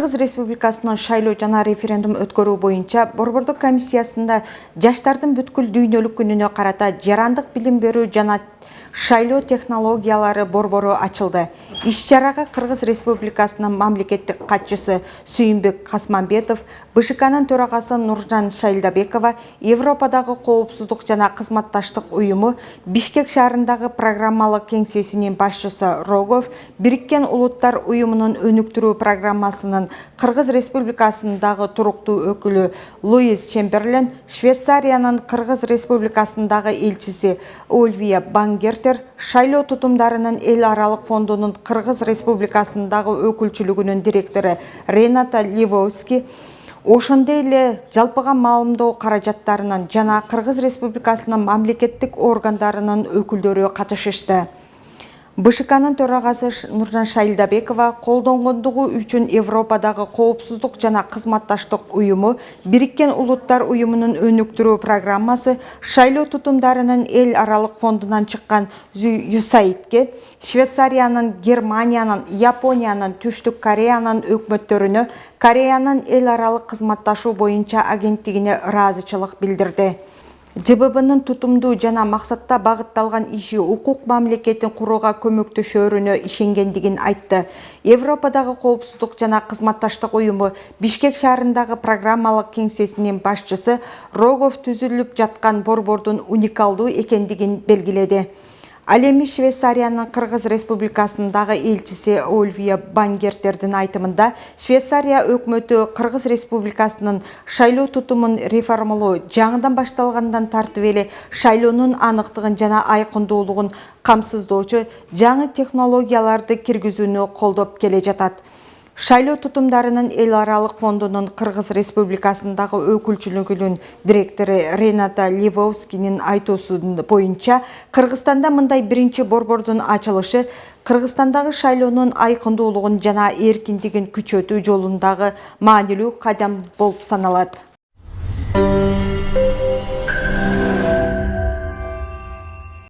Кыргыз Республикасынын шайлоо жана референдум өткөрүү боюнча Борбордук комиссиясында жаштардын бүткүл дүйнөлүк күнүнө карата жарандык билим берүү жана шайлоо технологиялары борбору ачылды. Иш-чарага Кыргыз Республикасынын мамлекеттик катчысы Сүйүнбек Касманбетов, БШКнын төрагасы Нуржан Шайлдабекова, Европадагы коопсуздук жана кызматташтык уюму, Бишкек шаарындагы программалык кеңсесинин башчысы Рогов, Бириккен Улуттар уюмунун өнүктүрүү программасынын Кыргыз Республикасындагы туруктуу өкүлү Луис Чемберлен, Швейцариянын Кыргыз Республикасындагы элчиси Ольвия Бангертер, шайлоо тутумдарынын эл аралык фондунун Кыргыз Республикасындагы өкүлчүлүгүнүн директору Рената Ливовский, ошондой эле жалпыга маалымдоо каражаттарынын жана Кыргыз Республикасынын мамлекеттик органдарынын өкүлдөрү катышышты. БШКнын төрагасы Нуржан Шайлдабекова колдонгондугу үчүн Европадагы коопсуздук жана кызматташтык уюму, Бириккен Улуттар уюмунун өнүктүрүү программасы шайлоо тутумдарынын эл аралык фондунан чыккан USAIDке, Швейцариянын, Германиянын, Япониянын, Түштүк Кореянын өкмөттөрүнө, Кореянын эл аралык кызматташуу боюнча агенттигине ыраазычылык билдирди. ЖББнын тутумдуу жана максатта багытталган иши укук мамлекетин курууга көмөктөшөрүнө ишенгендигин айтты. Европадагы коопсуздук жана кызматташтык уюму Бишкек шаарындагы программалык кеңсесинин башчысы Рогов түзүлүп жаткан борбордун уникалдуу экендигин белгиледи. Ал эми Швейцариянын Кыргыз Республикасындагы элчиси Ольвия Бангертердин айтымында, Швейцария өкмөтү Кыргыз Республикасынын шайлоо тутумун реформалоо жаңыдан башталгандан тартып эле шайлоонун аныктыгын жана айкындуулугун камсыздоочу жаңы технологияларды киргизүүнү колдоп келе жатат. Шайлоо тутумдарынын эл аралык фондунун Кыргыз Республикасындагы өкүлчүлүгүнүн директору Рената Ливовскийнин айтуусу боюнча, Кыргызстанда мындай биринчи борбордун ачылышы Кыргызстандагы шайлоонун айкындуулугун жана эркиндигин күчөтүү жолундагы маанилүү кадам болуп саналат.